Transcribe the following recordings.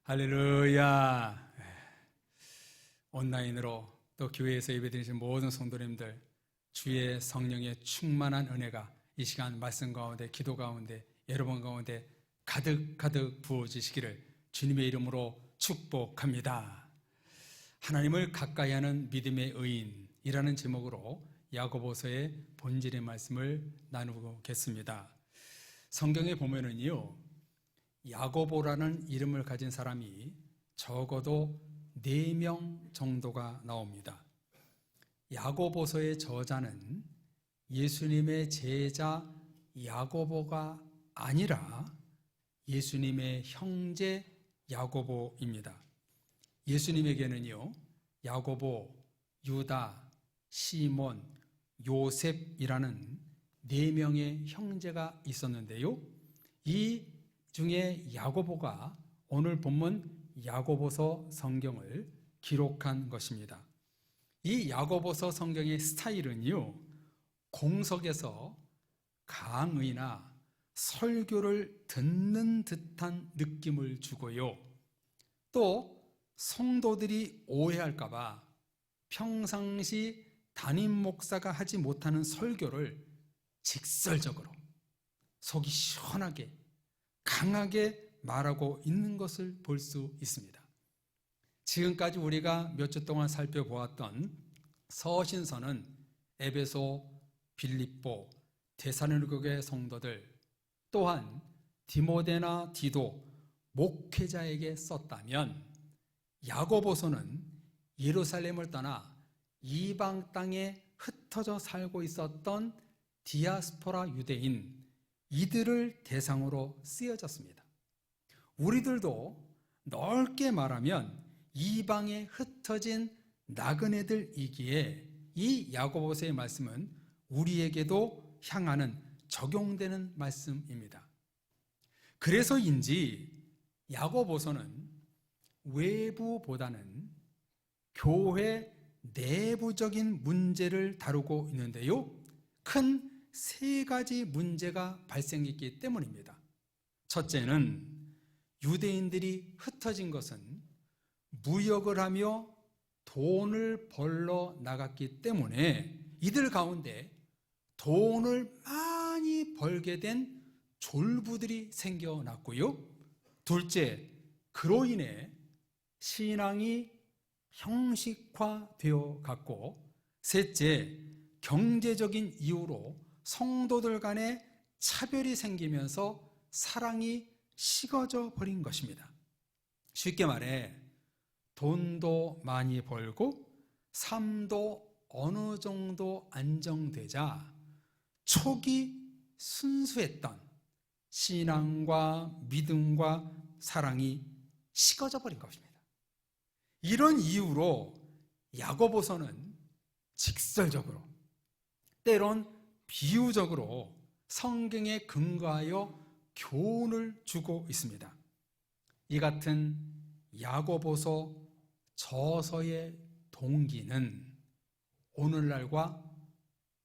할렐루야. 온라인으로 또 교회에서 예배드리신 모든 성도님들, 주의 성령의 충만한 은혜가 이 시간 말씀 가운데, 기도 가운데, 여러분 가운데 가득가득 부어지시기를 주님의 이름으로 축복합니다. 하나님을 가까이 하는 믿음의 의인이라는 제목으로 야고보서의 본질의 말씀을 나누겠습니다. 성경에 보면은요, 야고보라는 이름을 가진 사람이 적어도 4명 정도가 나옵니다. 야고보서의 저자는 예수님의 제자 야고보가 아니라 예수님의 형제 야고보입니다. 예수님에게는요, 야고보, 유다, 시몬, 요셉이라는 4명의 형제가 있었는데요, 이 중에 야고보가 오늘 본문 야고보서 성경을 기록한 것입니다. 이 야고보서 성경의 스타일은요, 공석에서 강의나 설교를 듣는 듯한 느낌을 주고요, 또 성도들이 오해할까봐 평상시 담임 목사가 하지 못하는 설교를 직설적으로 속이 시원하게 강하게 말하고 있는 것을 볼 수 있습니다. 지금까지 우리가 몇 주 동안 살펴보았던 서신서는 에베소, 빌립보, 데살로니가의 성도들, 또한 디모데나 디도, 목회자에게 썼다면, 야고보서는 예루살렘을 떠나 이방 땅에 흩어져 살고 있었던 디아스포라 유대인, 이들을 대상으로 쓰여졌습니다. 우리들도 넓게 말하면 이방에 흩어진 나그네들이기에 이 야고보서의 말씀은 우리에게도 향하는, 적용되는 말씀입니다. 그래서인지 야고보서는 외부보다는 교회 내부적인 문제를 다루고 있는데요, 큰 3가지 문제가 발생했기 때문입니다. 첫째는 유대인들이 흩어진 것은 무역을 하며 돈을 벌러 나갔기 때문에 이들 가운데 돈을 많이 벌게 된 졸부들이 생겨났고요, 둘째, 그로 인해 신앙이 형식화되어 갔고, 셋째, 경제적인 이유로 성도들 간에 차별이 생기면서 사랑이 식어져 버린 것입니다. 쉽게 말해 돈도 많이 벌고 삶도 어느 정도 안정되자 초기 순수했던 신앙과 믿음과 사랑이 식어져 버린 것입니다. 이런 이유로 야고보서는 직설적으로, 때론 비유적으로 성경에 근거하여 교훈을 주고 있습니다. 이 같은 야고보서 저서의 동기는 오늘날과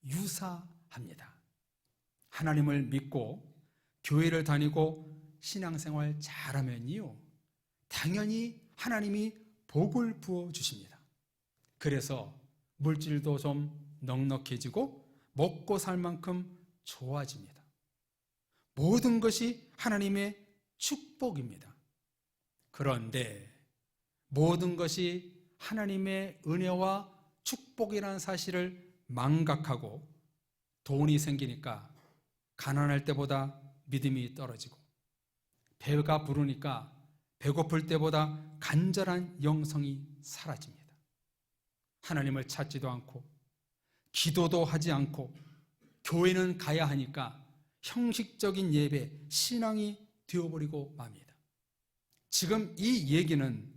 유사합니다. 하나님을 믿고 교회를 다니고 신앙생활 잘하면요, 당연히 하나님이 복을 부어 주십니다. 그래서 물질도 좀 넉넉해지고 먹고 살 만큼 좋아집니다. 모든 것이 하나님의 축복입니다. 그런데 모든 것이 하나님의 은혜와 축복이라는 사실을 망각하고 돈이 생기니까 가난할 때보다 믿음이 떨어지고, 배가 부르니까 배고플 때보다 간절한 영성이 사라집니다. 하나님을 찾지도 않고 기도도 하지 않고 교회는 가야 하니까 형식적인 예배, 신앙이 되어버리고 맙니다. 지금 이 얘기는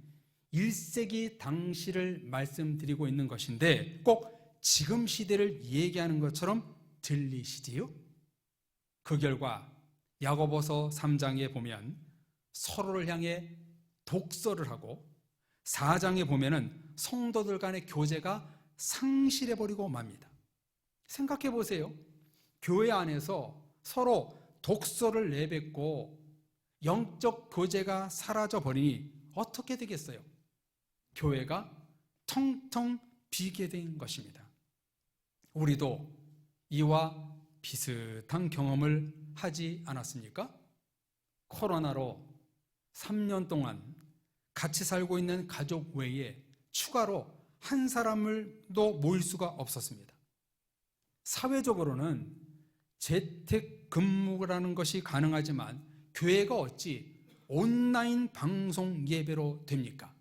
1세기 당시를 말씀드리고 있는 것인데 꼭 지금 시대를 얘기하는 것처럼 들리시지요? 그 결과 야고보서 3장에 보면 서로를 향해 독서를 하고, 4장에 보면은 성도들 간의 교제가 상실해버리고 맙니다. 생각해 보세요. 교회 안에서 서로 독서를 내뱉고 영적 교제가 사라져 버리니 어떻게 되겠어요? 교회가 텅텅 비게 된 것입니다. 우리도 이와 비슷한 경험을 하지 않았습니까? 코로나로 3년 동안 같이 살고 있는 가족 외에 추가로 한 사람을도 모일 수가 없었습니다. 사회적으로는 재택근무라는 것이 가능하지만 교회가 어찌 온라인 방송 예배로 됩니까?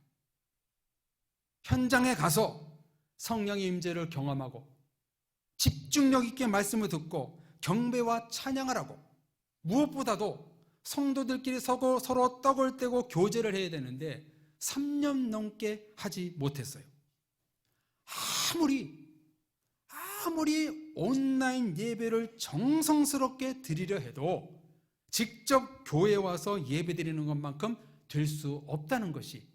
현장에 가서 성령의 임재를 경험하고 집중력 있게 말씀을 듣고 경배와 찬양을 하고 무엇보다도 성도들끼리 서로 떡을 떼고 교제를 해야 되는데 3년 넘게 하지 못했어요. 아무리 온라인 예배를 정성스럽게 드리려 해도 직접 교회에 와서 예배 드리는 것만큼 될 수 없다는 것이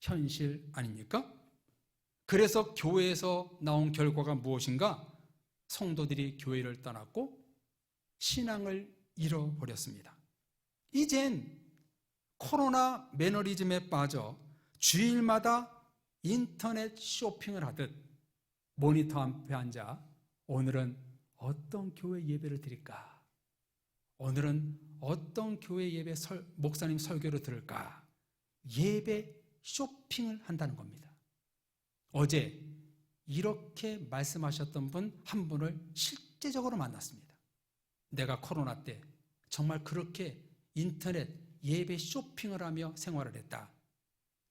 현실 아닙니까? 그래서 교회에서 나온 결과가 무엇인가? 성도들이 교회를 떠났고 신앙을 잃어버렸습니다. 이젠 코로나 매너리즘에 빠져 주일마다 인터넷 쇼핑을 하듯 모니터 앞에 앉아 오늘은 어떤 교회 예배를 드릴까? 오늘은 어떤 교회 예배 목사님 설교를 들을까? 예배 쇼핑을 한다는 겁니다. 어제 이렇게 말씀하셨던 분 한 분을 실제적으로 만났습니다. 내가 코로나 때 정말 그렇게 인터넷 예배 쇼핑을 하며 생활을 했다.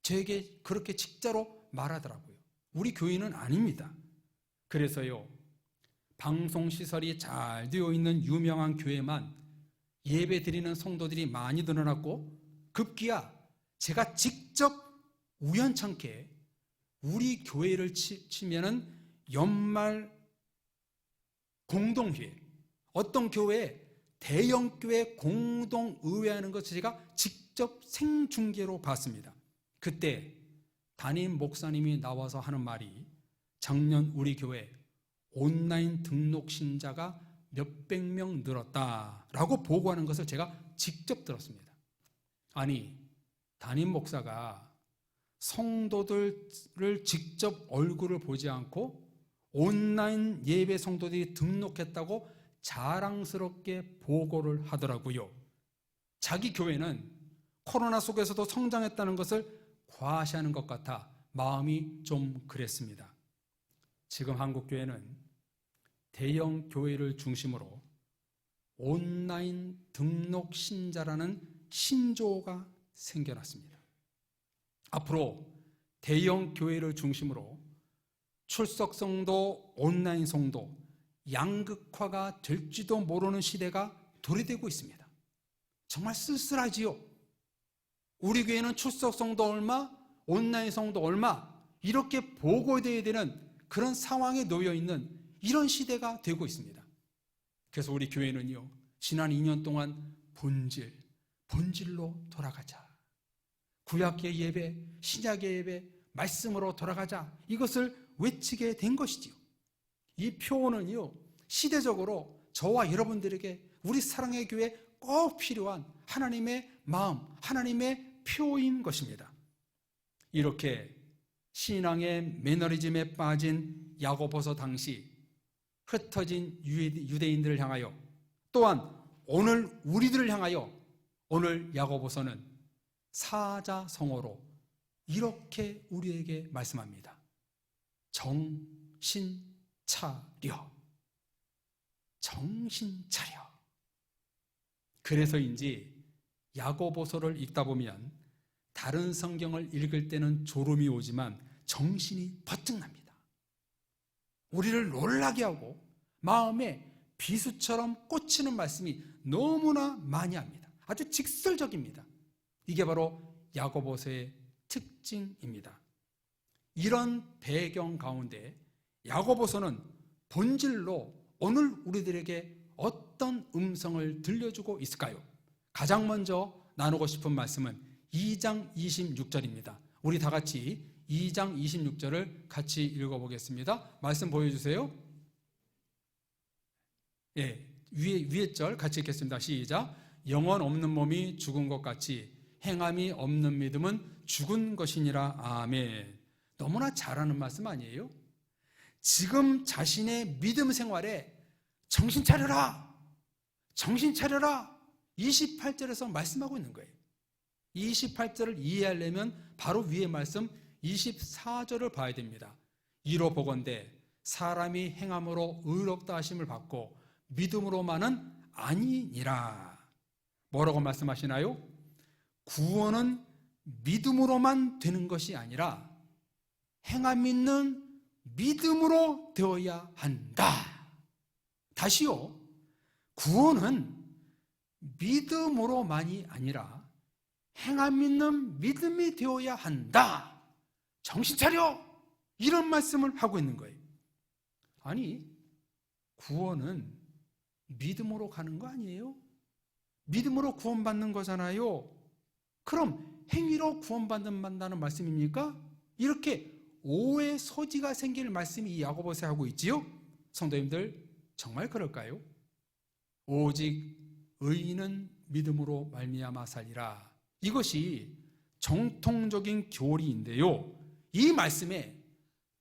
저에게 그렇게 직자로 말하더라고요. 우리 교인은 아닙니다. 그래서요, 방송시설이 잘 되어 있는 유명한 교회만 예배 드리는 성도들이 많이 늘어났고 급기야 제가 직접 우연찮게 우리 교회를 치면은 연말 공동회의, 어떤 교회, 대형교회 공동의회하는 것을 제가 직접 생중계로 봤습니다. 그때 담임 목사님이 나와서 하는 말이 작년 우리 교회 온라인 등록 신자가 몇백 명 늘었다라고 보고하는 것을 제가 직접 들었습니다. 아니, 담임 목사가 성도들을 직접 얼굴을 보지 않고 온라인 예배 성도들이 등록했다고 자랑스럽게 보고를 하더라고요. 자기 교회는 코로나 속에서도 성장했다는 것을 과시하는 것 같아 마음이 좀 그랬습니다. 지금 한국교회는 대형 교회를 중심으로 온라인 등록 신자라는 신조어가 생겨났습니다. 앞으로 대형 교회를 중심으로 출석 성도, 온라인 성도, 양극화가 될지도 모르는 시대가 도래되고 있습니다. 정말 쓸쓸하지요. 우리 교회는 출석 성도 얼마, 온라인 성도 얼마 이렇게 보고되어야 되는 그런 상황에 놓여 있는 이런 시대가 되고 있습니다. 그래서 우리 교회는요, 지난 2년 동안 본질로 돌아가자. 구약의 예배, 신약의 예배, 말씀으로 돌아가자. 이것을 외치게 된 것이지요. 이 표어는요, 시대적으로 저와 여러분들에게 우리 사랑의 교회에 꼭 필요한 하나님의 마음, 하나님의 표인 것입니다. 이렇게 신앙의 매너리즘에 빠진 야고보서 당시 흩어진 유대인들을 향하여 또한 오늘 우리들을 향하여 오늘 야고보서는 사자성어로 이렇게 우리에게 말씀합니다. 정신 차려. 정신 차려. 그래서인지 야고보서를 읽다 보면 다른 성경을 읽을 때는 졸음이 오지만 정신이 번뜩 납니다. 우리를 놀라게 하고 마음에 비수처럼 꽂히는 말씀이 너무나 많이 합니다. 아주 직설적입니다. 이게 바로 야고보서의 특징입니다. 이런 배경 가운데 야고보서는 본질로 오늘 우리들에게 어떤 음성을 들려주고 있을까요? 가장 먼저 나누고 싶은 말씀은 2장 26절입니다. 우리 다 같이 2장 26절을 같이 읽어보겠습니다. 말씀 보여주세요. 예, 위에 절 같이 읽겠습니다. 시작. 영혼 없는 몸이 죽은 것 같이 행함이 없는 믿음은 죽은 것이니라. 아멘. 너무나 잘하는 말씀 아니에요? 지금 자신의 믿음 생활에 정신 차려라! 정신 차려라! 28절에서 말씀하고 있는 거예요. 28절을 이해하려면 바로 위의 말씀 24절을 봐야 됩니다. 이로 보건대 사람이 행함으로 의롭다 하심을 받고 믿음으로만은 아니니라. 뭐라고 말씀하시나요? 구원은 믿음으로만 되는 것이 아니라 행함 있는 믿음으로 되어야 한다. 다시요. 구원은 믿음으로만이 아니라 행함 있는 믿음이 되어야 한다. 정신 차려! 이런 말씀을 하고 있는 거예요. 아니, 구원은 믿음으로 가는 거 아니에요? 믿음으로 구원받는 거잖아요. 그럼 행위로 구원받는다는 말씀입니까? 이렇게 오해 소지가 생길 말씀이 이 야고보서에 하고 있지요? 성도님들, 정말 그럴까요? 오직 의인은 믿음으로 말미암아 살리라. 이것이 정통적인 교리인데요. 이 말씀에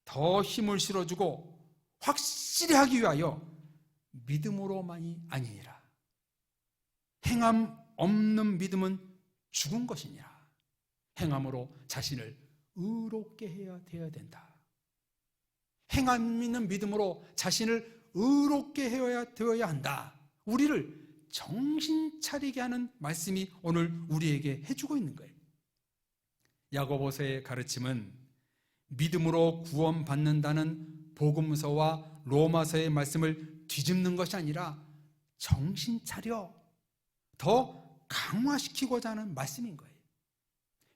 더 힘을 실어주고 확실히 하기 위하여 믿음으로만이 아니니라. 행함 없는 믿음은 죽은 것이니라. 행함으로 자신을 의롭게 해야 된다. 행함 있는 믿음으로 자신을 의롭게 되어야 한다. 우리를 정신 차리게 하는 말씀이 오늘 우리에게 해주고 있는 거예요. 야고보서의 가르침은 믿음으로 구원받는다는 복음서와 로마서의 말씀을 뒤집는 것이 아니라 정신 차려 더 강화시키고자 하는 말씀인 거예요.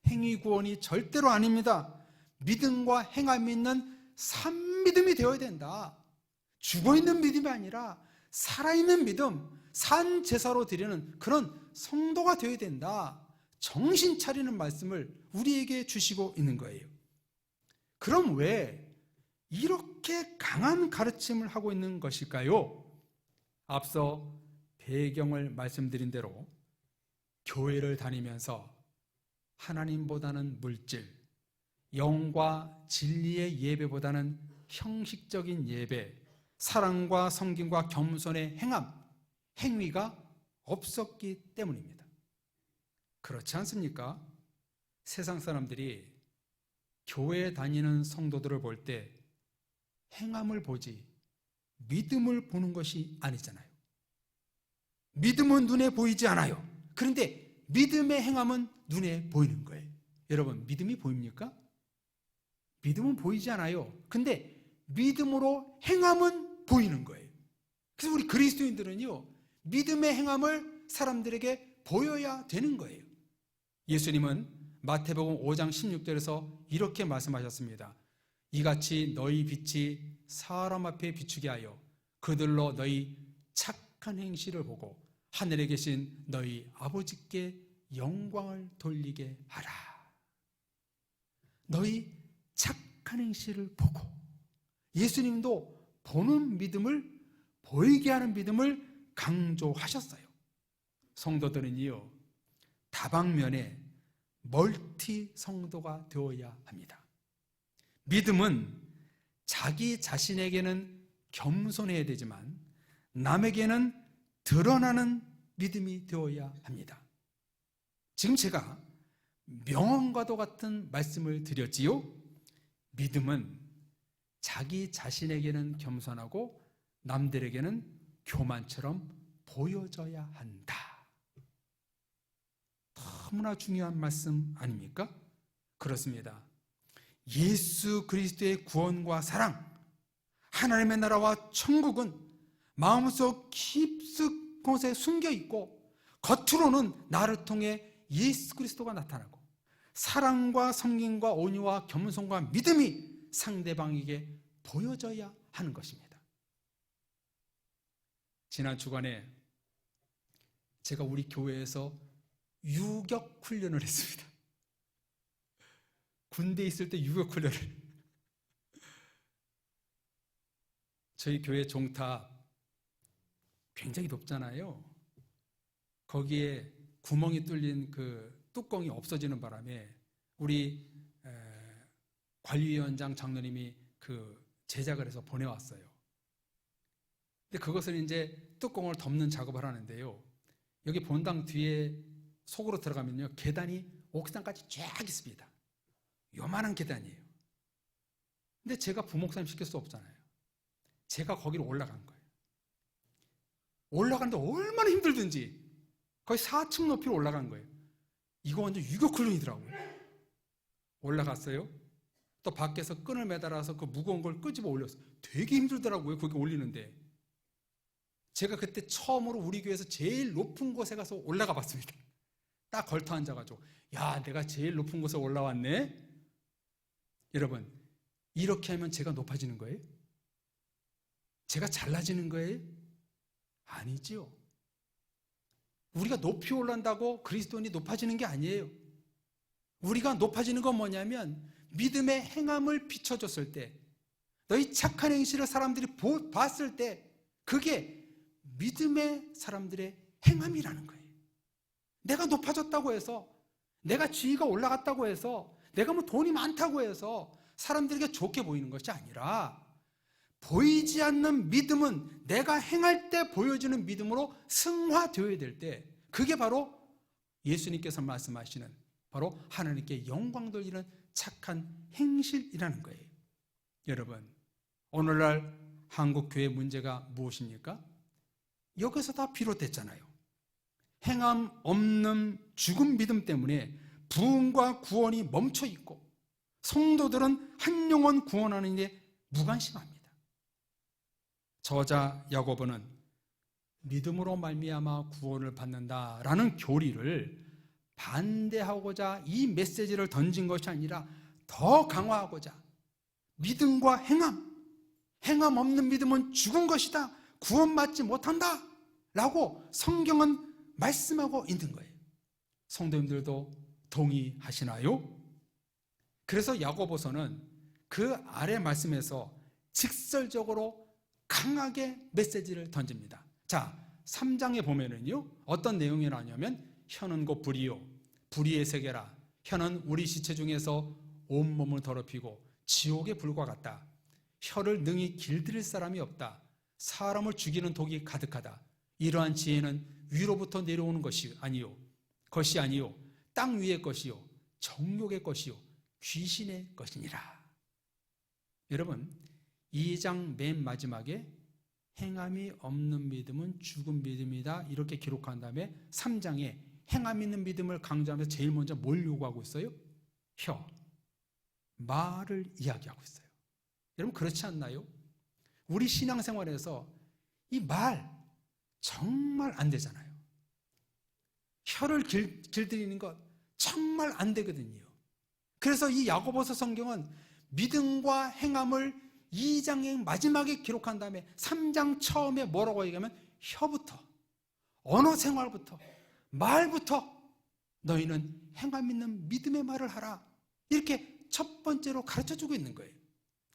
행위 구원이 절대로 아닙니다. 믿음과 행함이 있는 산믿음이 되어야 된다. 죽어있는 믿음이 아니라 살아있는 믿음, 산 제사로 드리는 그런 성도가 되어야 된다. 정신 차리는 말씀을 우리에게 주시고 있는 거예요. 그럼 왜 이렇게 강한 가르침을 하고 있는 것일까요? 앞서 배경을 말씀드린 대로 교회를 다니면서 하나님보다는 물질, 영과 진리의 예배보다는 형식적인 예배, 사랑과 섬김과 겸손의 행함, 행위가 없었기 때문입니다. 그렇지 않습니까? 세상 사람들이 교회에 다니는 성도들을 볼 때 행함을 보지 믿음을 보는 것이 아니잖아요. 믿음은 눈에 보이지 않아요. 그런데 믿음의 행함은 눈에 보이는 거예요. 여러분, 믿음이 보입니까? 믿음은 보이지 않아요. 근데 믿음으로 행함은 보이는 거예요. 그래서 우리 그리스도인들은요, 믿음의 행함을 사람들에게 보여야 되는 거예요. 예수님은 마태복음 5장 16절에서 이렇게 말씀하셨습니다. 이같이 너희 빛이 사람 앞에 비추게 하여 그들로 너희 착한 행실을 보고 하늘에 계신 너희 아버지께 영광을 돌리게 하라. 너희 착한 행실을 보고, 예수님도 보는 믿음을, 보이게 하는 믿음을 강조하셨어요. 성도들은요, 다방면에 멀티 성도가 되어야 합니다. 믿음은 자기 자신에게는 겸손해야 되지만 남에게는 드러나는 믿음이 되어야 합니다. 지금 제가 명언과도 같은 말씀을 드렸지요. 믿음은 자기 자신에게는 겸손하고 남들에게는 교만처럼 보여져야 한다. 너무나 중요한 말씀 아닙니까? 그렇습니다. 예수 그리스도의 구원과 사랑, 하나님의 나라와 천국은 마음속 깊숙 곳에 숨겨 있고 겉으로는 나를 통해 예수 그리스도가 나타나고 사랑과 섬김과 온유와 겸손과 믿음이 상대방에게 보여져야 하는 것입니다. 지난 주간에 제가 우리 교회에서 유격 훈련을 했습니다. 군대에 있을 때 유격 훈련을. 저희 교회 종탑 굉장히 높잖아요. 거기에 구멍이 뚫린 그 뚜껑이 없어지는 바람에 우리 관리위원장 장로님이 그 제작을 해서 보내왔어요. 근데 그것을 이제 뚜껑을 덮는 작업을 하는데요. 여기 본당 뒤에 속으로 들어가면요, 계단이 옥상까지 쫙 있습니다. 요만한 계단이에요. 근데 제가 부목사님 시킬 수 없잖아요. 제가 거기로 올라간 거예요. 올라가는데 얼마나 힘들든지 거의 4층 높이로 올라간 거예요. 이거 완전 유격훈련이더라고요. 올라갔어요. 또 밖에서 끈을 매달아서 그 무거운 걸 끄집어 올렸어요. 되게 힘들더라고요, 거기 올리는데. 제가 그때 처음으로 우리 교회에서 제일 높은 곳에 가서 올라가 봤습니다. 딱 걸터 앉아가지고, 야, 내가 제일 높은 곳에 올라왔네. 여러분, 이렇게 하면 제가 높아지는 거예요? 제가 잘나지는 거예요? 아니지요. 우리가 높이 올라간다고 그리스도인이 높아지는 게 아니에요. 우리가 높아지는 건 뭐냐면 믿음의 행함을 비춰줬을 때, 너희 착한 행실을 사람들이 봤을 때 그게 믿음의 사람들의 행함이라는 거예요. 내가 높아졌다고 해서, 내가 지위가 올라갔다고 해서, 내가 뭐 돈이 많다고 해서 사람들에게 좋게 보이는 것이 아니라, 보이지 않는 믿음은 내가 행할 때 보여지는 믿음으로 승화되어야 될 때, 그게 바로 예수님께서 말씀하시는 바로 하나님께 영광 돌리는 착한 행실이라는 거예요. 여러분, 오늘날 한국 교회 문제가 무엇입니까? 여기서 다 비롯됐잖아요. 행함 없는 죽은 믿음 때문에 부흥과 구원이 멈춰 있고 성도들은 한 영혼 구원하는 일에 무관심합니다. 저자 야고보는 믿음으로 말미암아 구원을 받는다라는 교리를 반대하고자 이 메시지를 던진 것이 아니라 더 강화하고자, 믿음과 행함 없는 믿음은 죽은 것이다, 구원받지 못한다 라고 성경은 말씀하고 있는 거예요. 성도님들도 동의하시나요? 그래서 야고보서는 그 아래 말씀에서 직설적으로 강하게 메시지를 던집니다. 자, 3장에 보면은요, 어떤 내용이 나오냐면, 혀는 곧 불이요, 불의의 세계라. 혀는 우리 시체 중에서 온몸을 더럽히고 지옥의 불과 같다. 혀를 능히 길들일 사람이 없다. 사람을 죽이는 독이 가득하다. 이러한 지혜는 위로부터 내려오는 것이 아니요, 땅 위의 것이요, 정욕의 것이요, 귀신의 것이니라. 여러분, 2장 맨 마지막에 행함이 없는 믿음은 죽은 믿음이다 이렇게 기록한 다음에 3장에 행함 있는 믿음을 강조하면서 제일 먼저 뭘 요구하고 있어요? 혀, 말을 이야기하고 있어요. 여러분, 그렇지 않나요? 우리 신앙생활에서 이 말 정말 안 되잖아요. 혀를 길들이는 것 정말 안 되거든요. 그래서 이 야고보서 성경은 믿음과 행함을 2장의 마지막에 기록한 다음에 3장 처음에 뭐라고 얘기하면 혀부터, 언어 생활부터, 말부터 너희는 행함 있는 믿음의 말을 하라, 이렇게 첫 번째로 가르쳐주고 있는 거예요.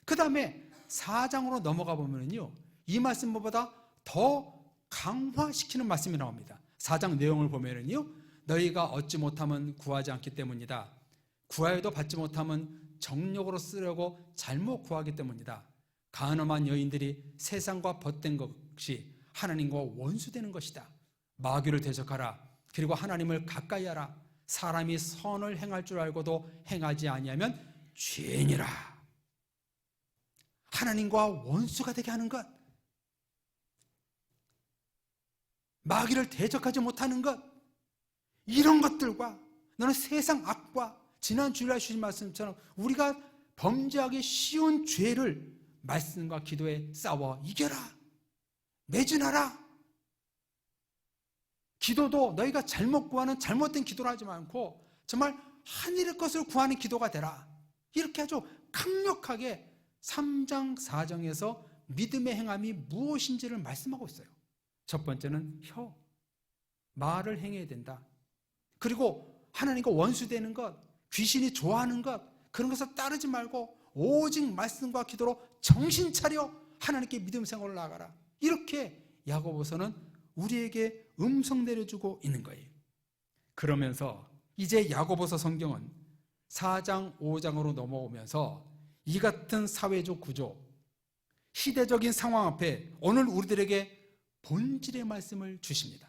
그 다음에 4장으로 넘어가 보면요, 이 말씀보다 더 강화시키는 말씀이 나옵니다. 4장 내용을 보면요, 너희가 얻지 못하면 구하지 않기 때문이다. 구하여도 받지 못하면 정욕으로 쓰려고 잘못 구하기 때문이다. 간음한 여인들이 세상과 벗된 것이 하나님과 원수되는 것이다. 마귀를 대적하라. 그리고 하나님을 가까이 하라. 사람이 선을 행할 줄 알고도 행하지 아니하면 죄인이라. 하나님과 원수가 되게 하는 것, 마귀를 대적하지 못하는 것, 이런 것들과 너는 세상 악과 지난 주일날 주신 말씀처럼 우리가 범죄하기 쉬운 죄를 말씀과 기도에 싸워 이겨라, 매진하라. 기도도 너희가 잘못 구하는 잘못된 기도를 하지 않고 정말 하늘의 것을 구하는 기도가 되라, 이렇게 아주 강력하게 3장 4장에서 믿음의 행함이 무엇인지를 말씀하고 있어요. 첫 번째는 혀, 말을 행해야 된다. 그리고 하나님과 원수되는 것, 귀신이 좋아하는 것, 그런 것을 따르지 말고 오직 말씀과 기도로 정신 차려 하나님께 믿음 생활을 나가라. 이렇게 야고보서는 우리에게 음성 내려주고 있는 거예요. 그러면서 이제 야고보서 성경은 4장, 5장으로 넘어오면서 이 같은 사회적 구조, 시대적인 상황 앞에 오늘 우리들에게 본질의 말씀을 주십니다.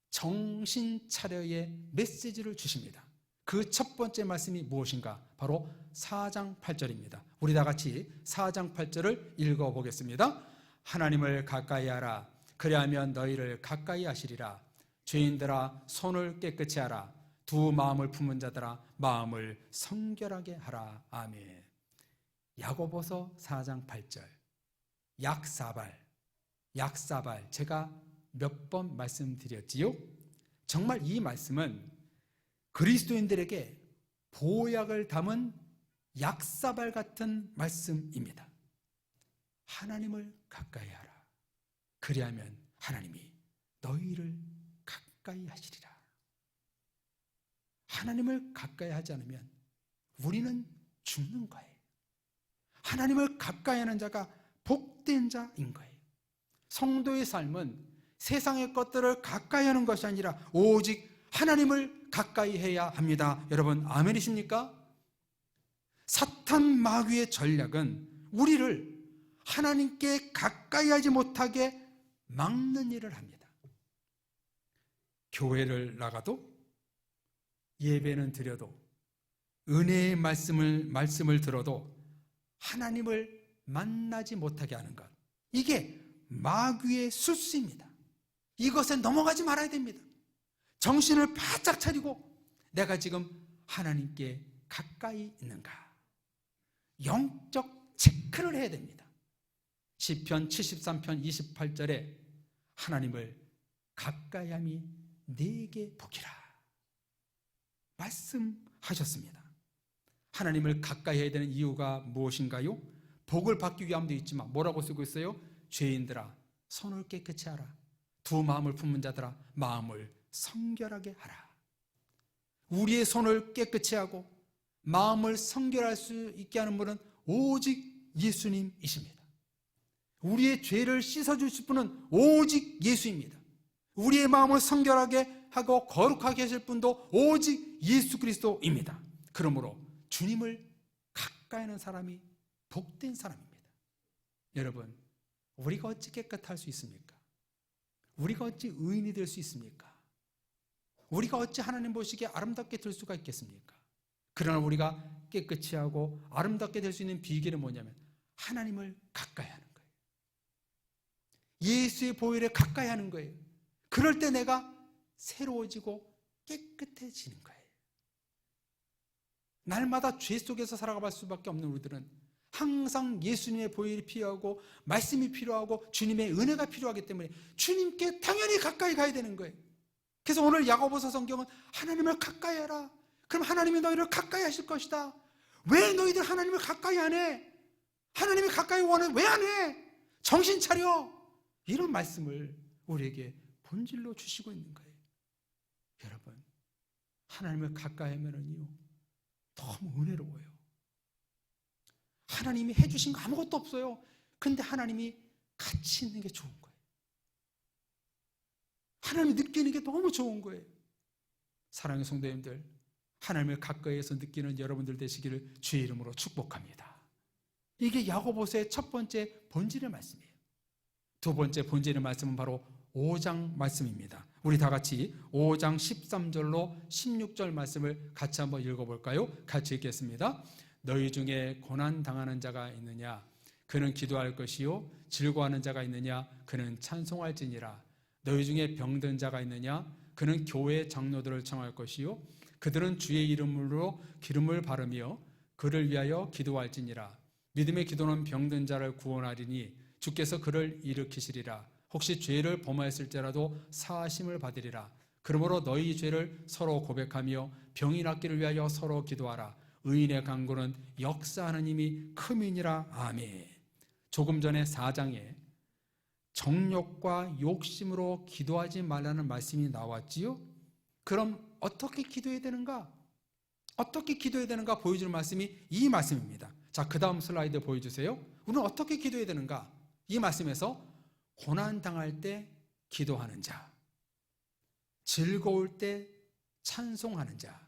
정신 차려의 메시지를 주십니다. 그 첫 번째 말씀이 무엇인가? 바로 4장 8절입니다. 우리 다 같이 4장 8절을 읽어보겠습니다. 하나님을 가까이 하라. 그리하면 너희를 가까이 하시리라. 죄인들아 손을 깨끗이 하라. 두 마음을 품은 자들아 마음을 성결하게 하라. 아멘. 야고보서 4장 8절. 약사발. 제가 몇 번 말씀드렸지요? 정말 이 말씀은 그리스도인들에게 보약을 담은 약사발 같은 말씀입니다. 하나님을 가까이 하라. 그리하면 하나님이 너희를 가까이 하시리라. 하나님을 가까이 하지 않으면 우리는 죽는 거예요. 하나님을 가까이 하는 자가 복된 자인 거예요. 성도의 삶은 세상의 것들을 가까이 하는 것이 아니라 오직 하나님을 가까이 해야 합니다. 여러분 아멘이십니까? 사탄 마귀의 전략은 우리를 하나님께 가까이 하지 못하게 막는 일을 합니다. 교회를 나가도 예배는 드려도 은혜의 말씀을 들어도 하나님을 만나지 못하게 하는 것, 이게 마귀의 술수입니다. 이것에 넘어가지 말아야 됩니다. 정신을 바짝 차리고 내가 지금 하나님께 가까이 있는가, 영적 체크를 해야 됩니다. 시편 73편 28절에 하나님을 가까이함이 내게 복이라 말씀하셨습니다. 하나님을 가까이 해야 되는 이유가 무엇인가요? 복을 받기 위함도 있지만 뭐라고 쓰고 있어요? 죄인들아 손을 깨끗이 하라. 두 마음을 품은 자들아 마음을 성결하게 하라. 우리의 손을 깨끗이 하고 마음을 성결할 수 있게 하는 분은 오직 예수님이십니다. 우리의 죄를 씻어주실 분은 오직 예수입니다. 우리의 마음을 성결하게 하고 거룩하게 하실 분도 오직 예수 그리스도입니다. 그러므로 주님을 가까이 하는 사람이 복된 사람입니다. 여러분, 우리가 어찌 깨끗할 수 있습니까? 우리가 어찌 의인이 될 수 있습니까? 우리가 어찌 하나님 보시기에 아름답게 될 수가 있겠습니까? 그러나 우리가 깨끗이 하고 아름답게 될 수 있는 비결은 뭐냐면 하나님을 가까이 하는 거예요. 예수의 보혈에 가까이 하는 거예요. 그럴 때 내가 새로워지고 깨끗해지는 거예요. 날마다 죄 속에서 살아갈 수밖에 없는 우리들은 항상 예수님의 보혈이 필요하고 말씀이 필요하고 주님의 은혜가 필요하기 때문에 주님께 당연히 가까이 가야 되는 거예요. 그래서 오늘 야고보서 성경은 하나님을 가까이 하라. 그럼 하나님이 너희를 가까이 하실 것이다. 왜 너희들 하나님을 가까이 안 해? 하나님이 가까이 원해. 왜 안 해? 정신 차려. 이런 말씀을 우리에게 본질로 주시고 있는 거예요. 여러분, 하나님을 가까이 하면은요 너무 은혜로워요. 하나님이 해주신 거 아무것도 없어요. 근데 하나님이 같이 있는 게 좋은 거예요. 하나님이 느끼는 게 너무 좋은 거예요. 사랑하는 성도님들, 하나님을 가까이에서 느끼는 여러분들 되시기를 주의 이름으로 축복합니다. 이게 야고보서의 첫 번째 본질의 말씀이에요. 두 번째 본질의 말씀은 바로 5장 말씀입니다. 우리 다 같이 5장 13절로 16절 말씀을 같이 한번 읽어볼까요? 같이 읽겠습니다. 너희 중에 고난당하는 자가 있느냐? 그는 기도할 것이요. 즐거워하는 자가 있느냐? 그는 찬송할지니라. 너희 중에 병든 자가 있느냐? 그는 교회 장로들을 청할 것이요. 그들은 주의 이름으로 기름을 바르며 그를 위하여 기도할지니라. 믿음의 기도는 병든 자를 구원하리니 주께서 그를 일으키시리라. 혹시 죄를 범하였을지라도 사하심을 받으리라. 그러므로 너희 죄를 서로 고백하며 병이 낫기를 위하여 서로 기도하라. 의인의 간구는 역사하는 힘이 큼이니라. 아멘. 조금 전에 4장에 정욕과 욕심으로 기도하지 말라는 말씀이 나왔지요. 그럼 어떻게 기도해야 되는가? 어떻게 기도해야 되는가 보여주는 말씀이 이 말씀입니다. 자, 그 다음 슬라이드 보여주세요. 우리는 어떻게 기도해야 되는가? 이 말씀에서 고난당할 때 기도하는 자, 즐거울 때 찬송하는 자,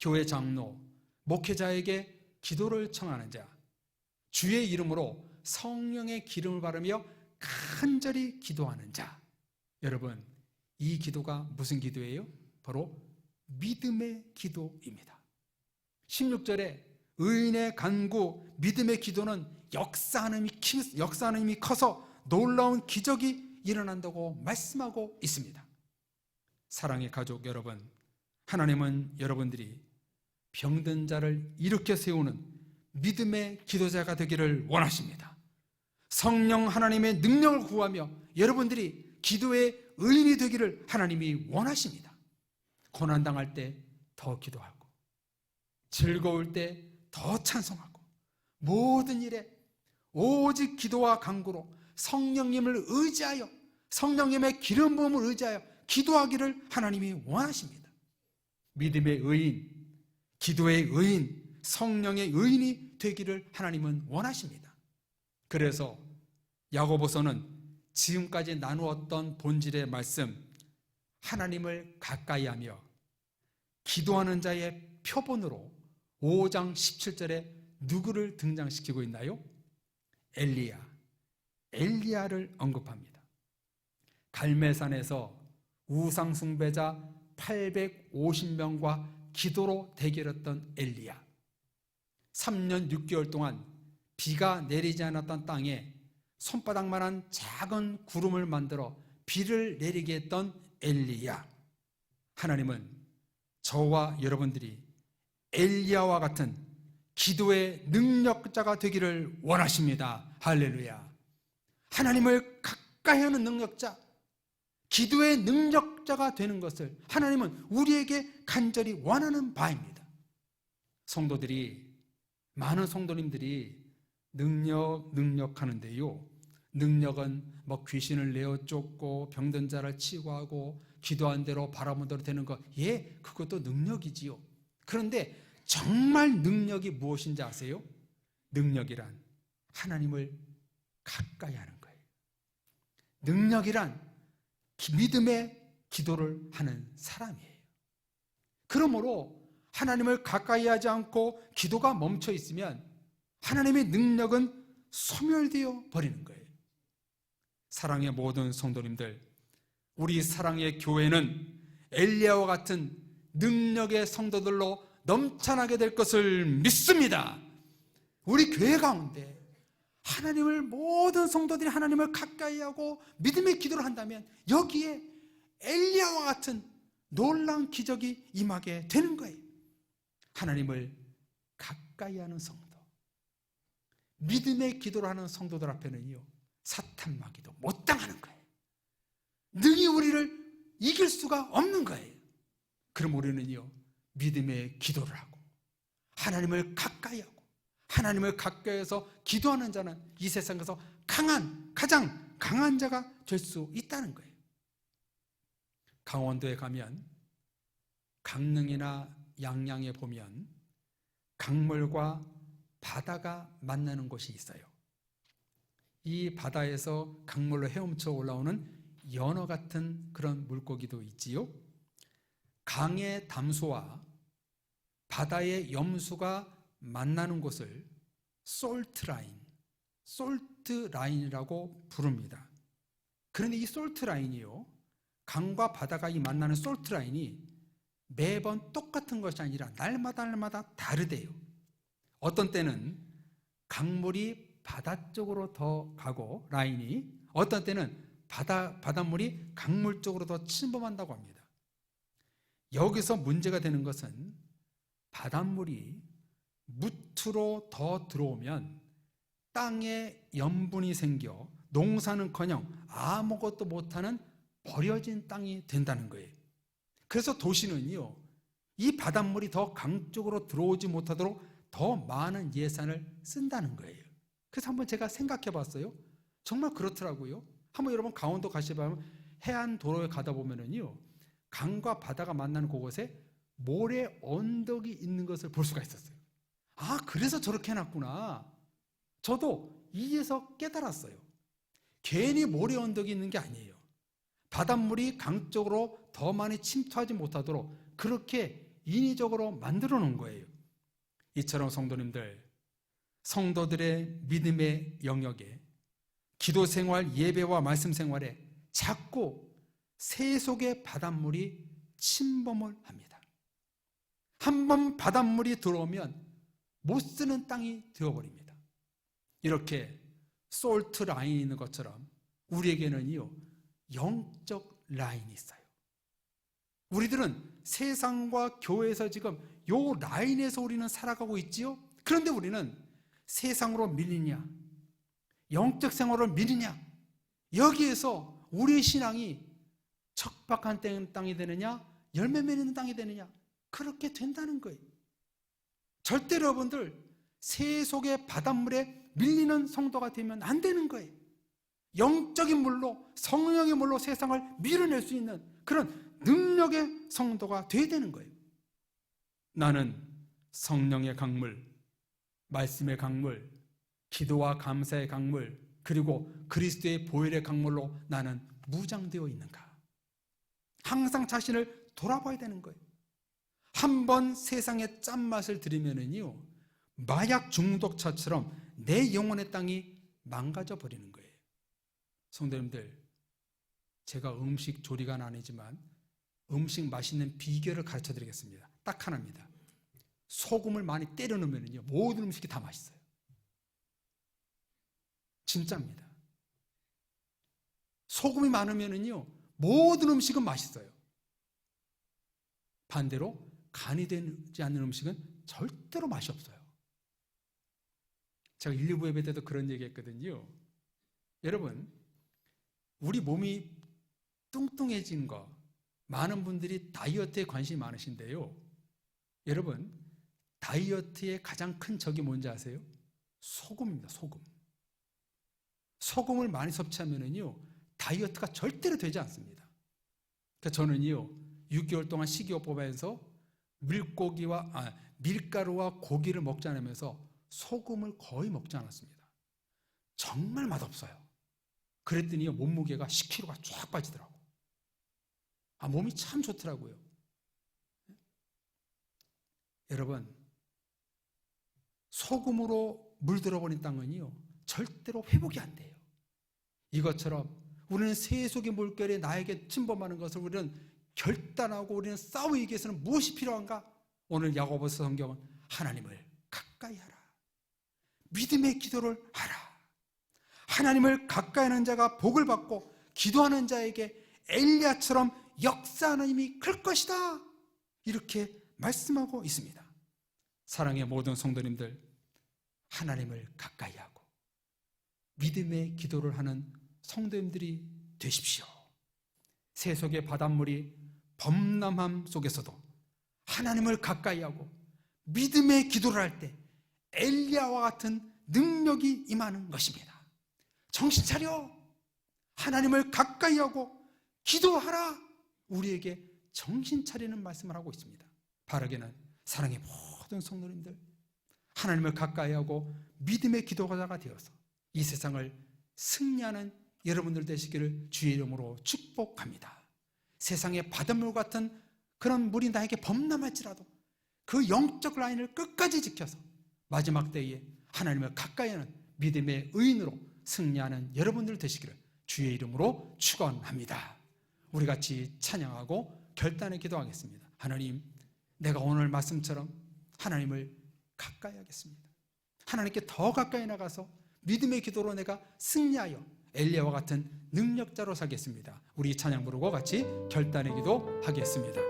교회 장로, 목회자에게 기도를 청하는 자, 주의 이름으로 성령의 기름을 바르며 간절히 기도하는 자. 여러분, 이 기도가 무슨 기도예요? 바로 믿음의 기도입니다. 16절에 의인의 간구, 믿음의 기도는 역사하는 힘이 커서 놀라운 기적이 일어난다고 말씀하고 있습니다. 사랑의 가족 여러분, 하나님은 여러분들이 병든 자를 일으켜 세우는 믿음의 기도자가 되기를 원하십니다. 성령 하나님의 능력을 구하며 여러분들이 기도의 의인이 되기를 하나님이 원하십니다. 고난당할 때 더 기도하고, 즐거울 때 더 찬송하고, 모든 일에 오직 기도와 간구로 성령님을 의지하여, 성령님의 기름 부음을 의지하여 기도하기를 하나님이 원하십니다. 믿음의 의인, 기도의 의인, 성령의 의인이 되기를 하나님은 원하십니다. 그래서 야고보서는 지금까지 나누었던 본질의 말씀, 하나님을 가까이하며 기도하는 자의 표본으로 5장 17절에 누구를 등장시키고 있나요? 엘리야를 언급합니다. 갈멜산에서 우상 숭배자 850명과 기도로 대결했던 엘리야. 3년 6개월 동안 비가 내리지 않았던 땅에 손바닥만한 작은 구름을 만들어 비를 내리게 했던 엘리야. 하나님은 저와 여러분들이 엘리야와 같은 기도의 능력자가 되기를 원하십니다. 할렐루야. 하나님을 가까이 하는 능력자, 기도의 능력자가 되는 것을 하나님은 우리에게 간절히 원하는 바입니다. 많은 성도님들이 능력 하는데요, 능력은 뭐 귀신을 내어 쫓고 병든 자를 치유하고 기도한 대로 바라본 대로 되는 것, 예, 그것도 능력이지요. 그런데 정말 능력이 무엇인지 아세요? 능력이란 하나님을 가까이 하는 거예요. 능력이란 믿음의 기도를 하는 사람이에요. 그러므로 하나님을 가까이 하지 않고 기도가 멈춰 있으면 하나님의 능력은 소멸되어 버리는 거예요. 사랑의 모든 성도님들, 우리 사랑의 교회는 엘리야와 같은 능력의 성도들로 넘쳐나게 될 것을 믿습니다. 우리 교회 가운데 모든 성도들이 하나님을 가까이 하고 믿음의 기도를 한다면 여기에 엘리야와 같은 놀라운 기적이 임하게 되는 거예요. 하나님을 가까이 하는 성도, 믿음의 기도를 하는 성도들 앞에는요, 사탄 마귀도 못 당하는 거예요. 능히 우리를 이길 수가 없는 거예요. 그럼 우리는요, 믿음의 기도를 하고 하나님을 가까이 하고, 하나님을 가까이해서 기도하는 자는 이 세상에서 가장 강한 자가 될 수 있다는 거예요. 강원도에 가면 강릉이나 양양에 보면 강물과 바다가 만나는 곳이 있어요. 이 바다에서 강물로 헤엄쳐 올라오는 연어 같은 그런 물고기도 있지요. 강의 담수와 바다의 염수가 만나는 곳을 솔트라인이라고 부릅니다. 그런데 이 솔트라인이요, 강과 바다가 만나는 솔트라인이 매번 똑같은 것이 아니라 날마다 다르대요. 어떤 때는 강물이 바다 쪽으로 더 가고 라인이, 어떤 때는 바닷물이 강물 쪽으로 더 침범한다고 합니다. 여기서 문제가 되는 것은 바닷물이 무트로 더 들어오면 땅에 염분이 생겨 농사는커녕 아무것도 못하는 버려진 땅이 된다는 거예요. 그래서 도시는요, 이 바닷물이 더 강 쪽으로 들어오지 못하도록 더 많은 예산을 쓴다는 거예요. 그래서 한번 제가 생각해 봤어요. 정말 그렇더라고요. 한번 여러분 강원도 가시면 해안 도로에 가다 보면은요, 강과 바다가 만나는 그곳에 모래 언덕이 있는 것을 볼 수가 있었어요. 아, 그래서 저렇게 해놨구나. 저도 이에서 깨달았어요. 괜히 모래 언덕이 있는 게 아니에요. 바닷물이 강 쪽으로 더 많이 침투하지 못하도록 그렇게 인위적으로 만들어 놓은 거예요. 이처럼 성도님들, 성도들의 믿음의 영역에, 기도 생활, 예배와 말씀 생활에 자꾸 세속의 바닷물이 침범을 합니다. 한번 바닷물이 들어오면 못 쓰는 땅이 되어버립니다. 이렇게 솔트 라인이 있는 것처럼 우리에게는요, 영적 라인이 있어요. 우리들은 세상과 교회에서 지금 요 라인에서 우리는 살아가고 있지요. 그런데 우리는 세상으로 밀리냐, 영적 생활을 밀리냐, 여기에서 우리의 신앙이 척박한 땅이 되느냐, 열매 맺는 땅이 되느냐, 그렇게 된다는 거예요. 절대로 여러분들 세속의 바닷물에 밀리는 성도가 되면 안 되는 거예요. 영적인 물로, 성령의 물로 세상을 밀어낼 수 있는 그런 능력의 성도가 되어야 되는 거예요. 나는 성령의 강물, 말씀의 강물, 기도와 감사의 강물, 그리고 그리스도의 보혈의 강물로 나는 무장되어 있는가? 항상 자신을 돌아봐야 되는 거예요. 한번 세상의 짠맛을 들이면은요, 마약 중독자처럼 내 영혼의 땅이 망가져 버리는 거예요. 성도님들, 제가 음식 조리가는 아니지만 음식 맛있는 비결을 가르쳐 드리겠습니다. 딱 하나입니다. 소금을 많이 때려 넣으면요, 모든 음식이 다 맛있어요. 진짜입니다. 소금이 많으면요, 모든 음식은 맛있어요. 반대로 간이 되지 않는 음식은 절대로 맛이 없어요. 제가 1, 2부 예배 때도 그런 얘기 했거든요. 여러분, 우리 몸이 뚱뚱해진 거, 많은 분들이 다이어트에 관심이 많으신데요. 여러분, 다이어트의 가장 큰 적이 뭔지 아세요? 소금입니다. 소금. 소금을 많이 섭취하면은요, 다이어트가 절대로 되지 않습니다. 그러니까 저는요, 6개월 동안 식이요법에서 밀가루와 고기를 먹지 않으면서 소금을 거의 먹지 않았습니다. 정말 맛없어요. 그랬더니 몸무게가 10kg가 쫙 빠지더라고. 몸이 참 좋더라고요. 여러분, 소금으로 물들어버린 땅은요, 절대로 회복이 안 돼요. 이것처럼 우리는 세속의 물결에 나에게 침범하는 것을 우리는 결단하고 우리는 싸우기 위해서는 무엇이 필요한가? 오늘 야고보서 성경은 하나님을 가까이 하라, 믿음의 기도를 하라, 하나님을 가까이 하는 자가 복을 받고 기도하는 자에게 엘리야처럼 역사하는 힘이 클 것이다, 이렇게 말씀하고 있습니다. 사랑의 모든 성도님들, 하나님을 가까이 하고 믿음의 기도를 하는 성도님들이 되십시오. 세속의 바닷물이 범람함 속에서도 하나님을 가까이 하고 믿음의 기도를 할 때 엘리야와 같은 능력이 임하는 것입니다. 정신 차려, 하나님을 가까이 하고 기도하라, 우리에게 정신 차리는 말씀을 하고 있습니다. 바르게는 사랑의 모든 성도님들, 하나님을 가까이 하고 믿음의 기도자가 되어서 이 세상을 승리하는 여러분들 되시기를 주의 이름으로 축복합니다. 세상의 바닷물 같은 그런 물이 나에게 범람할지라도 그 영적 라인을 끝까지 지켜서 마지막 때에 하나님을 가까이 하는 믿음의 의인으로 승리하는 여러분들 되시기를 주의 이름으로 축원합니다. 우리 같이 찬양하고 결단에 기도하겠습니다. 하나님, 내가 오늘 말씀처럼 하나님을 가까이 하겠습니다. 하나님께 더 가까이 나가서 믿음의 기도로 내가 승리하여 엘리야와 같은 능력자로 살겠습니다. 우리 찬양 부르고 같이 결단의 기도 하겠습니다.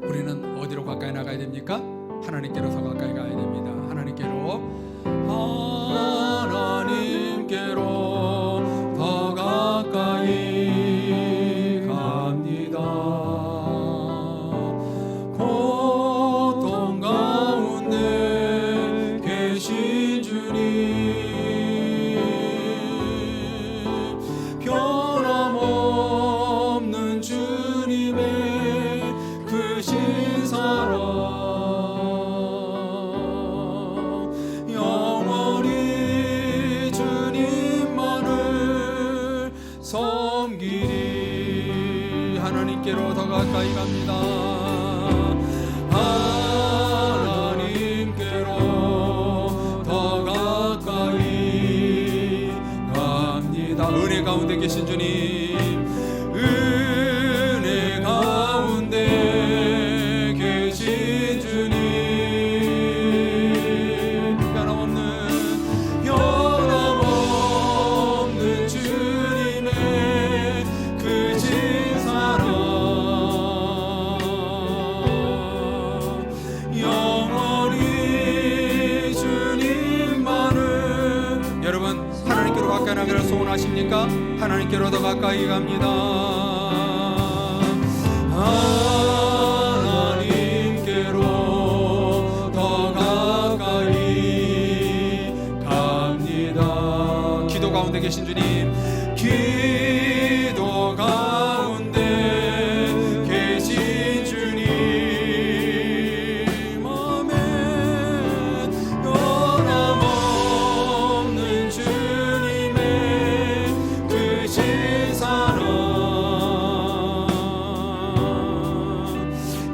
우리는 어디로 가까이 나가야 됩니까? 하나님께로 더 가까이 가야 됩니다. 하나님께로 더 가까이 갑니다. 고통 가운데 계신 주님, 변함없는 주님의 크신 사랑, 길이 하나님께로 더 가까이 갑니다. 하나님께로 더 가까이 갑니다. 은혜 가운데 계신 주님, 은혜 가운데 계신 주님, 변함없는 주님의 크신 사랑, 영원히 주님만을. 여러분, 하나님께로 가까이 나기를 소원하십니까? 하나님께로 더 가까이 갑니다. 하나님께로 더 가까이 갑니다. 기도 가운데 계신 주님, 기도 가운데 계신 주님, 아멘. 변함없는 주님의 크신 사랑,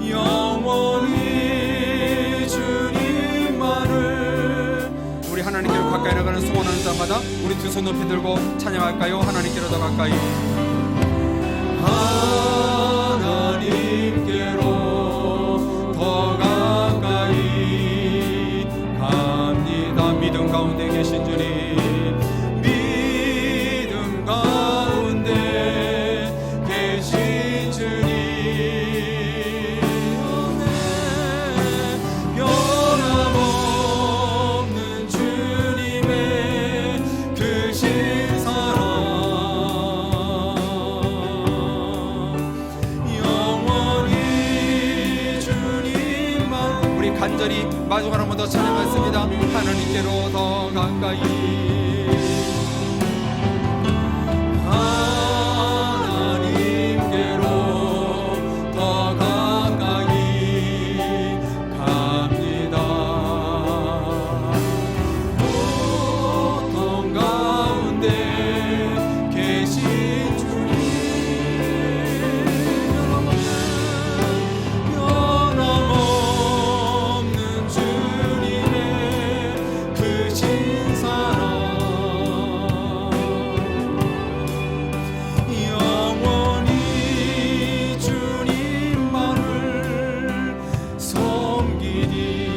영원히 주님만을. 우리 하나님께로 가까이 나가는 소원하는 자마다 우리 두 손 높이 들고 찬양할까요? 하나님께로 더 가까이, 하나님께로 더 가까이 갑니다. 믿음 가운데 계신 주님, 믿음 가운데 계신 주님, 변함없는 주님의 크신 사랑, 영원히 주님만. 우리 간절히 마지막 한 번 더 찬양하겠습니다. 하나님께로 더 가까이, 하나님께로 더 가까이 갑니다. 고통 가운데 계신 주님, 변함없는 주님의 크신 사랑, 영원히 주님만을 섬기리.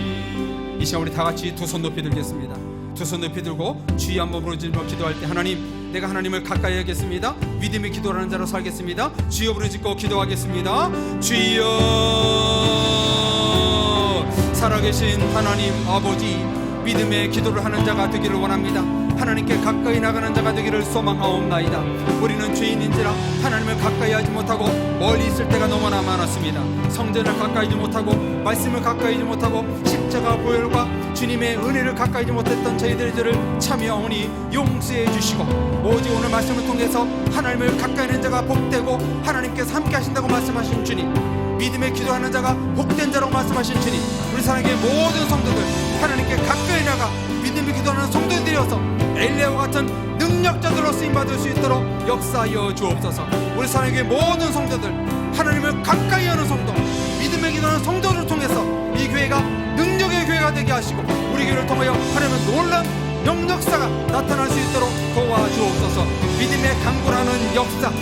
이 시간 우리 다 같이 두 손 높이 들겠습니다. 두 손 높이 들고 주의 한번 부르짖으며 기도할 때, 하나님, 내가 하나님을 가까이 하겠습니다. 믿음의 기도라는 자로 살겠습니다. 주여 부르짖고 기도하겠습니다. 주여, 살아계신 하나님 아버지, 믿음의 기도를 하는 자가 되기를 원합니다. 하나님께 가까이 나가는 자가 되기를 소망하옵나이다. 우리는 죄인인지라 하나님을 가까이 하지 못하고 멀리 있을 때가 너무나 많았습니다. 성전을 가까이 하지 못하고 말씀을 가까이 하지 못하고 십자가 보혈과 주님의 은혜를 가까이 하지 못했던 저희들의 죄를 참여하오니 용서해 주시고, 오직 오늘 말씀을 통해서 하나님을 가까이 하는 자가 복되고 하나님께서 함께 하신다고 말씀하신 주님, 믿음의 기도하는 자가 복된 자라고 말씀하신 주님, 우리 사랑의 모든 성도들 하나님께 가까이 나가 믿음의 기도하는 성도들이어서 엘리야와 같은 능력자들로 쓰임받을 수 있도록 역사하여 주옵소서. 우리 사랑의 모든 성도들 하나님을 가까이 하는 성도, 믿음의 기도하는 성도를 통해서 이 교회가 능력의 교회가 되게 하시고 우리 교회를 통하여 하나님의 놀라운 영역사가 나타날 수 있도록 도와주옵소서. 믿음의 강구라는 역사,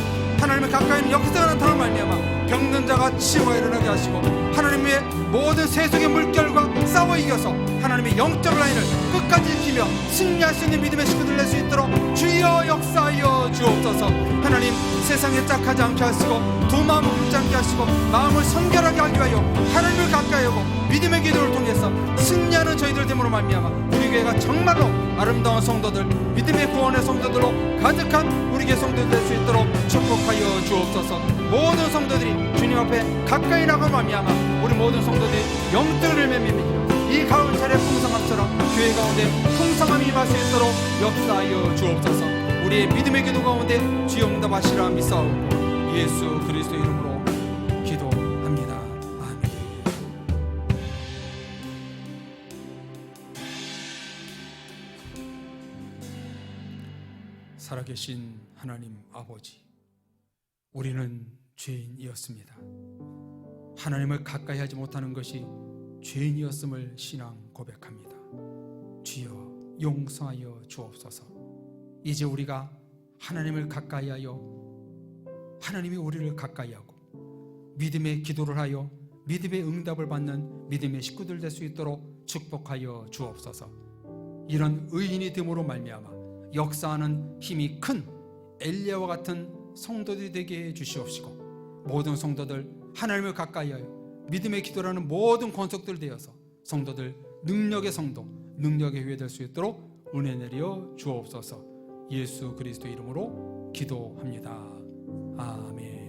하나님의 가까이 있는 역사가 나타나는 말미암아 병든 자가 치유가 일어나게 하시고 하나님의 모든 세속의 물결과 싸워 이겨서 하나님의 영적 라인을 끝까지 지키며 승리할 수 있는 믿음의 식구들 낼 수 있도록 주여 역사하여 주옵소서. 하나님, 세상에 짝하지 않게 하시고 두 마음을 붙지 않게 하시고 마음을 성결하게 하기 위하여 하나님을 가까이 하고 믿음의 기도를 통해서 승리하는 저희들 됨으로 말미암아 우리 교회가 정말로 아름다운 성도들, 믿음의 구원의 성도들로 가득한 우리 교회 성도들 될 수 있도록 축복하여 주옵소서. 모든 성도들이 주님 앞에 가까이 나가 말미암아 우리 모든 성도들이 영적을 맺는 이 가을철의 풍성함처럼 교회 가운데 풍성함이 임할 수 있도록 역사하여 주옵소서. 우리의 믿음의 기도 가운데 주여 응답하시라 믿사옵고 예수 그리스도 이름으로 기도합니다. 아멘. 살아계신 하나님 아버지, 우리는 죄인이었습니다. 하나님을 가까이 하지 못하는 것이 죄인이었음을 신앙 고백합니다. 주여 용서하여 주옵소서. 이제 우리가 하나님을 가까이 하여 하나님이 우리를 가까이 하고 믿음의 기도를 하여 믿음의 응답을 받는 믿음의 식구들 될 수 있도록 축복하여 주옵소서. 이런 의인이 됨으로 말미암아 역사하는 힘이 큰 엘리야와 같은 성도들이 되게 해 주시옵시고, 모든 성도들 하나님을 가까이 하여 믿음의 기도라는 모든 권속들 되어서 성도들 능력의 성도, 능력의 회될 수 있도록 은혜 내려 주옵소서. 예수 그리스도 이름으로 기도합니다. 아멘.